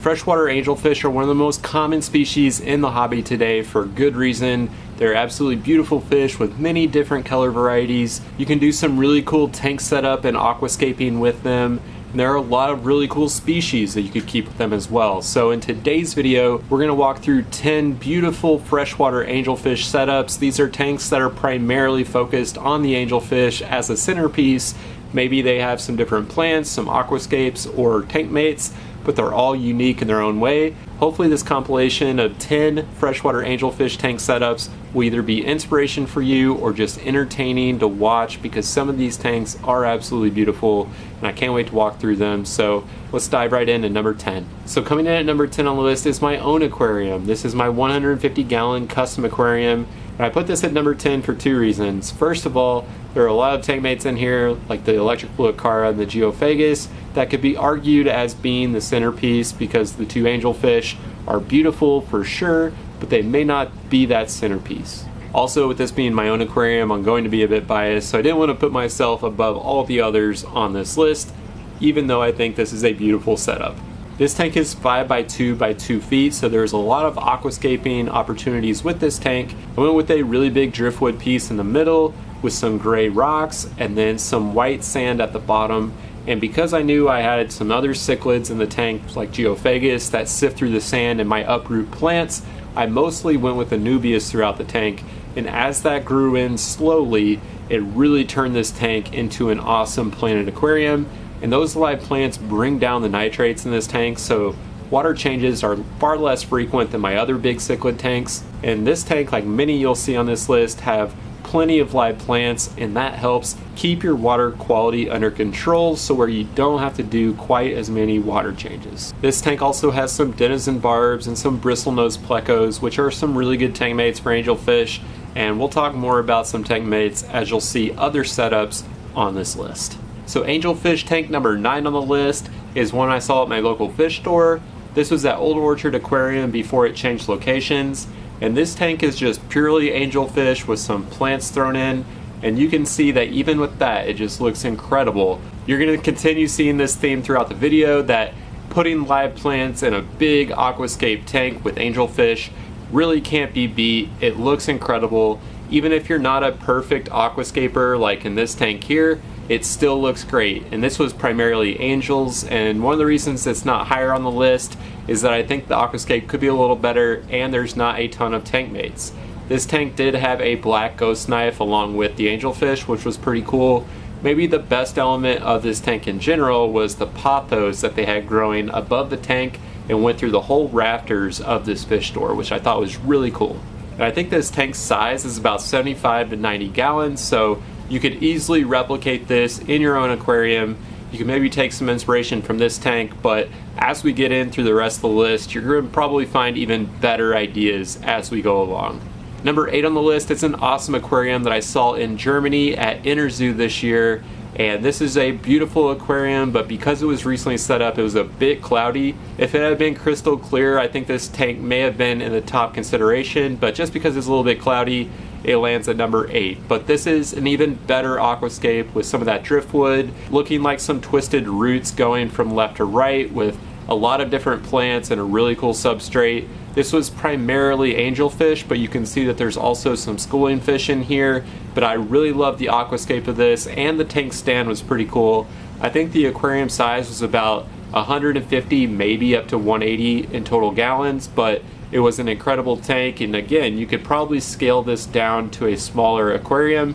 Freshwater angelfish are one of the most common species in the hobby today for good reason. They're absolutely beautiful fish with many different color varieties. You can do some really cool tank setup and aquascaping with them. And there are a lot of really cool species that you could keep with them as well. So in today's video, we're going to walk through 10 beautiful freshwater angelfish setups. These are tanks that are primarily focused on the angelfish as a centerpiece. Maybe they have some different plants, some aquascapes, or tank mates, but they're all unique in their own way. Hopefully this compilation of 10 freshwater angelfish tank setups will either be inspiration for you or just entertaining to watch, because some of these tanks are absolutely beautiful and I can't wait to walk through them. So let's dive right into number 10. So coming in at number 10 on the list is my own aquarium. This is my 150 gallon custom aquarium. And I put this at number 10 for two reasons. First of all, there are a lot of tank mates in here, like the electric blue acara and the geophagus, that could be argued as being the centerpiece because the two angelfish are beautiful for sure, but they may not be that centerpiece. Also, with this being my own aquarium, I'm going to be a bit biased, so I didn't want to put myself above all the others on this list, even though I think this is a beautiful setup. This tank is 5 by 2 by 2 feet, so there's a lot of aquascaping opportunities with this tank. I went with a really big driftwood piece in the middle with some gray rocks and then some white sand at the bottom. And because I knew I had some other cichlids in the tank, like geophagus, that sift through the sand and might uproot plants, I mostly went with anubias throughout the tank. And as that grew in slowly, it really turned this tank into an awesome planted aquarium. And those live plants bring down the nitrates in this tank, so water changes are far less frequent than my other big cichlid tanks. And this tank, like many you'll see on this list, have plenty of live plants, and that helps keep your water quality under control, so where you don't have to do quite as many water changes. This tank also has some denizen barbs and some bristlenose plecos, which are some really good tank mates for angelfish, and we'll talk more about some tank mates as you'll see other setups on this list. So angelfish tank number 9 on the list is one I saw at my local fish store. This was at Old Orchard Aquarium before it changed locations. And this tank is just purely angelfish with some plants thrown in. And you can see that even with that, it just looks incredible. You're going to continue seeing this theme throughout the video, that putting live plants in a big aquascape tank with angelfish really can't be beat. It looks incredible. Even if you're not a perfect aquascaper like in this tank here, it still looks great. And this was primarily angels, and one of the reasons it's not higher on the list is that I think the aquascape could be a little better and there's not a ton of tank mates. This tank did have a black ghost knife along with the angelfish, which was pretty cool. Maybe the best element of this tank in general was the pothos that they had growing above the tank and went through the whole rafters of this fish store, which I thought was really cool. And I think this tank's size is about 75 to 90 gallons, so you could easily replicate this in your own aquarium. You can maybe take some inspiration from this tank, but as we get in through the rest of the list, you're going to probably find even better ideas as we go along. Number 8 on the list is an awesome aquarium that I saw in Germany at Interzoo this year. And this is a beautiful aquarium, but because it was recently set up, it was a bit cloudy. If it had been crystal clear, I think this tank may have been in the top consideration, but just because it's a little bit cloudy, it lands at number 8. But this is an even better aquascape with some of that driftwood, looking like some twisted roots going from left to right with a lot of different plants and a really cool substrate. This was primarily angelfish, but you can see that there's also some schooling fish in here. But I really love the aquascape of this, and the tank stand was pretty cool. I think the aquarium size was about 150, maybe up to 180 in total gallons, but it was an incredible tank. And again, you could probably scale this down to a smaller aquarium,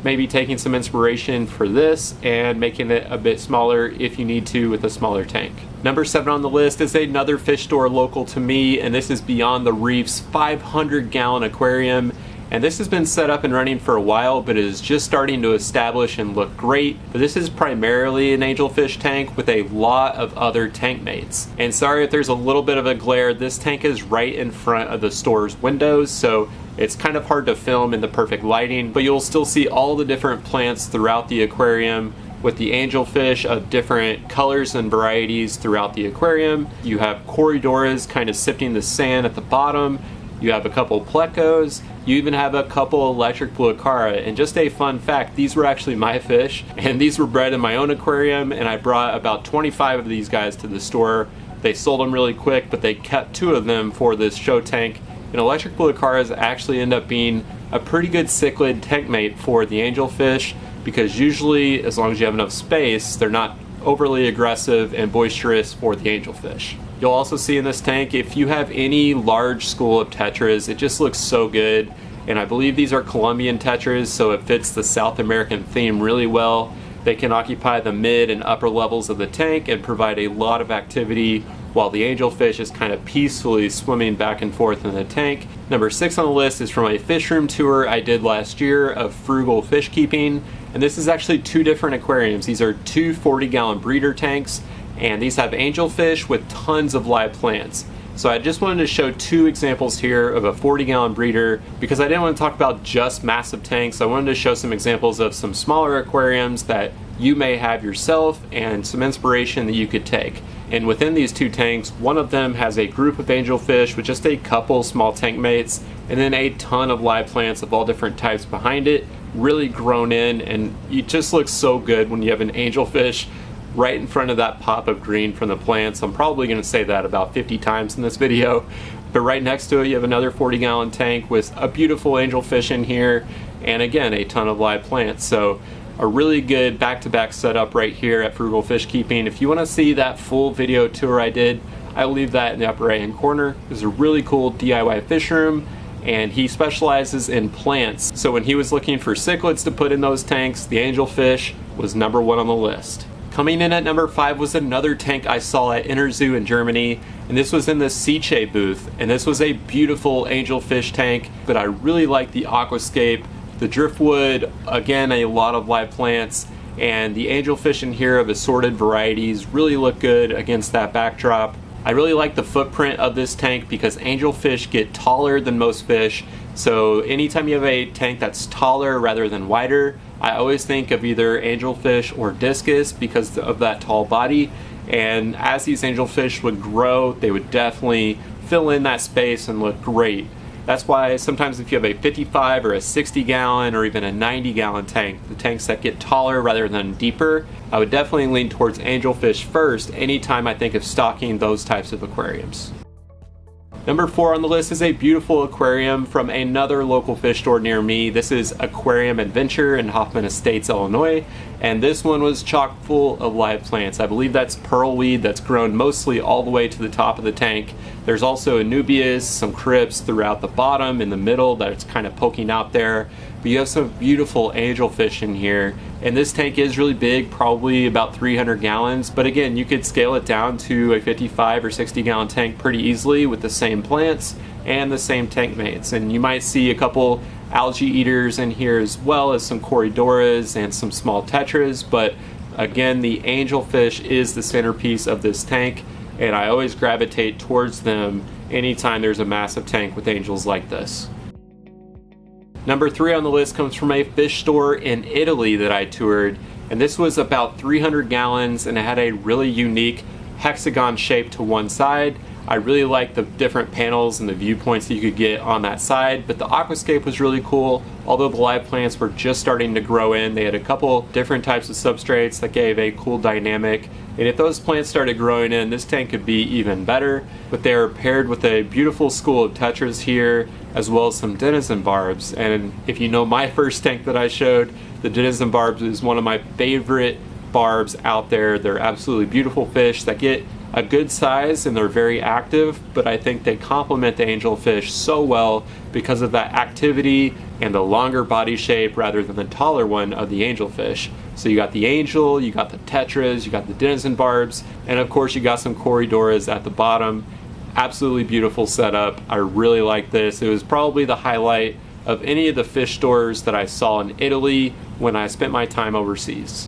maybe taking some inspiration for this and making it a bit smaller if you need to with a smaller tank. Number 7 on the list is another fish store local to me, and this is Beyond the Reef's 500 gallon aquarium. And this has been set up and running for a while, but it is just starting to establish and look great. But this is primarily an angelfish tank with a lot of other tank mates. And sorry if there's a little bit of a glare, this tank is right in front of the store's windows, so it's kind of hard to film in the perfect lighting, but you'll still see all the different plants throughout the aquarium with the angelfish of different colors and varieties throughout the aquarium. You have corydoras kind of sifting the sand at the bottom. You have a couple plecos. You even have a couple electric blue acara. And just a fun fact, these were actually my fish, and these were bred in my own aquarium, and I brought about 25 of these guys to the store They sold them really quick, but they kept 2 of them for this show tank. And electric blue acaras actually end up being a pretty good cichlid tank mate for the angelfish, because usually, as long as you have enough space, they're not overly aggressive and boisterous for the angelfish. You'll also see in this tank, if you have any large school of tetras, it just looks so good. And I believe these are Colombian tetras, so it fits the South American theme really well. They can occupy the mid and upper levels of the tank and provide a lot of activity while the angelfish is kind of peacefully swimming back and forth in the tank. Number 6 on the list is from a fish room tour I did last year of frugal fish keeping. And this is actually 2 different aquariums. These are 2 40-gallon breeder tanks, and these have angelfish with tons of live plants. So I just wanted to show 2 examples here of a 40-gallon breeder, because I didn't want to talk about just massive tanks. I wanted to show some examples of some smaller aquariums that you may have yourself and some inspiration that you could take. And within these 2 tanks, one of them has a group of angelfish with just a couple small tank mates, and then a ton of live plants of all different types behind it, really grown in, and it just looks so good when you have an angelfish right in front of that pop of green from the plants. I'm probably going to say that about 50 times in this video. But right next to it, you have another 40-gallon tank with a beautiful angelfish in here, and again, a ton of live plants. So a really good back-to-back setup right here at Frugal Fish Keeping. If you want to see that full video tour I did, I'll leave that in the upper right-hand corner. It's a really cool DIY fish room, and he specializes in plants. So when he was looking for cichlids to put in those tanks, the angelfish was number 1 on the list. Coming in at number 5 was another tank I saw at Interzoo in Germany, and this was in the Cichlids booth, and this was a beautiful angelfish tank, but I really like the aquascape, the driftwood, again a lot of live plants, and the angelfish in here of assorted varieties really look good against that backdrop. I really like the footprint of this tank because angelfish get taller than most fish, so anytime you have a tank that's taller rather than wider, I always think of either angelfish or discus because of that tall body. And as these angelfish would grow, they would definitely fill in that space and look great. That's why sometimes if you have a 55 or a 60-gallon or even a 90-gallon tank, the tanks that get taller rather than deeper, I would definitely lean towards angelfish first anytime I think of stocking those types of aquariums. Number 4 on the list is a beautiful aquarium from another local fish store near me. This is Aquarium Adventure in Hoffman Estates, Illinois, and this one was chock full of live plants. I believe that's pearlweed that's grown mostly all the way to the top of the tank. There's also anubias, some crypts throughout the bottom, in the middle that's kind of poking out there. But you have some beautiful angelfish in here, and this tank is really big, probably about 300 gallons, but again, you could scale it down to a 55 or 60-gallon tank pretty easily with the same plants and the same tank mates. And you might see a couple algae eaters in here as well as some corydoras and some small tetras, but again, the angelfish is the centerpiece of this tank, and I always gravitate towards them anytime there's a massive tank with angels like this. Number 3 on the list comes from a fish store in Italy that I toured, and this was about 300 gallons and it had a really unique hexagon shape to one side. I really liked the different panels and the viewpoints that you could get on that side, but the aquascape was really cool. Although the live plants were just starting to grow in, they had a couple different types of substrates that gave a cool dynamic. And if those plants started growing in, this tank could be even better. But they are paired with a beautiful school of tetras here, as well as some denizen barbs. And if you know my first tank that I showed, the denizen barbs is one of my favorite barbs out there. They're absolutely beautiful fish that get a good size and they're very active, but I think they complement the angelfish so well because of that activity and the longer body shape rather than the taller one of the angelfish. So you got the angel, you got the tetras, you got the denizen barbs, and of course you got some corydoras at the bottom. Absolutely beautiful setup. I really like this. It was probably the highlight of any of the fish stores that I saw in Italy when I spent my time overseas.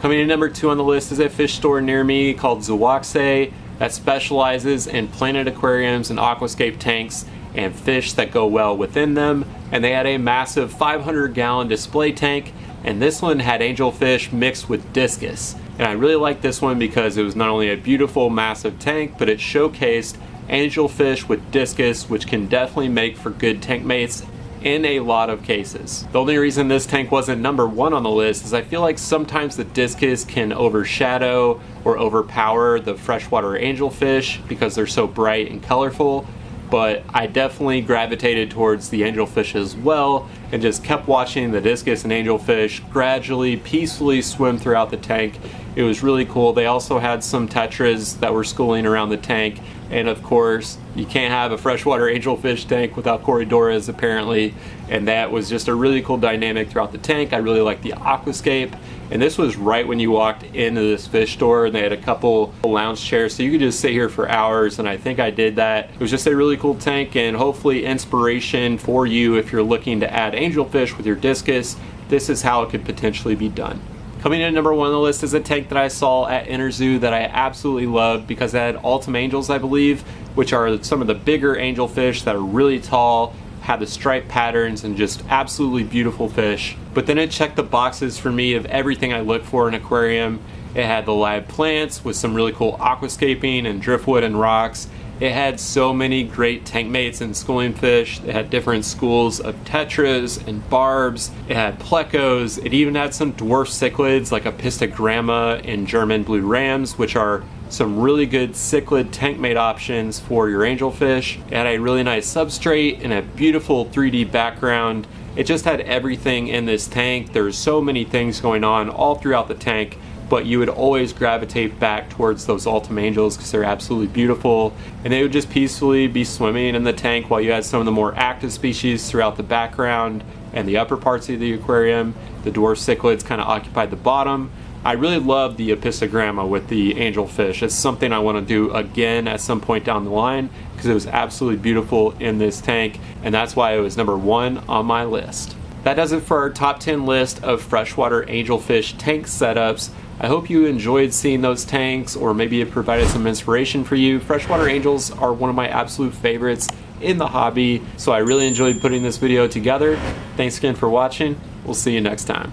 Coming in number 2 on the list is a fish store near me called Zuwaxe that specializes in planted aquariums and aquascape tanks and fish that go well within them. And they had a massive 500-gallon display tank, and this one had angelfish mixed with discus. And I really like this one because it was not only a beautiful massive tank, but it showcased angelfish with discus, which can definitely make for good tank mates in a lot of cases. The only reason this tank wasn't number one on the list is I feel like sometimes the discus can overshadow or overpower the freshwater angelfish because they're so bright and colorful. But I definitely gravitated towards the angelfish as well and just kept watching the discus and angelfish gradually, peacefully swim throughout the tank. It was really cool. They also had some tetras that were schooling around the tank. And of course, you can't have a freshwater angelfish tank without corydoras apparently. And that was just a really cool dynamic throughout the tank. I really liked the aquascape. And this was right when you walked into this fish store, and they had a couple lounge chairs so you could just sit here for hours, and I think I did that. It was just a really cool tank and hopefully inspiration for you if you're looking to add angelfish with your discus. This is how it could potentially be done. Coming in at number one on the list is a tank that I saw at Interzoo that I absolutely loved because it had Ultim Angels, I believe, which are some of the bigger angelfish that are really tall, had the stripe patterns, and just absolutely beautiful fish. But then it checked the boxes for me of everything I look for in an aquarium. It had the live plants with some really cool aquascaping and driftwood and rocks. It had so many great tank mates and schooling fish. It had different schools of tetras and barbs. It had plecos. It even had some dwarf cichlids like a pistogramma and German blue rams, which are some really good cichlid tank mate options for your angelfish. It had a really nice substrate and a beautiful 3D background. It just had everything in this tank. There's so many things going on all throughout the tank, but you would always gravitate back towards those Ultim Angels because they're absolutely beautiful, and they would just peacefully be swimming in the tank while you had some of the more active species throughout the background and the upper parts of the aquarium. The dwarf cichlids kind of occupied the bottom. I really love the apistogramma with the angelfish. It's something I want to do again at some point down the line because it was absolutely beautiful in this tank, and that's why it was number one on my list. That does it for our top 10 list of freshwater angelfish tank setups. I hope you enjoyed seeing those tanks, or maybe it provided some inspiration for you. Freshwater angels are one of my absolute favorites in the hobby, so I really enjoyed putting this video together. Thanks again for watching. We'll see you next time.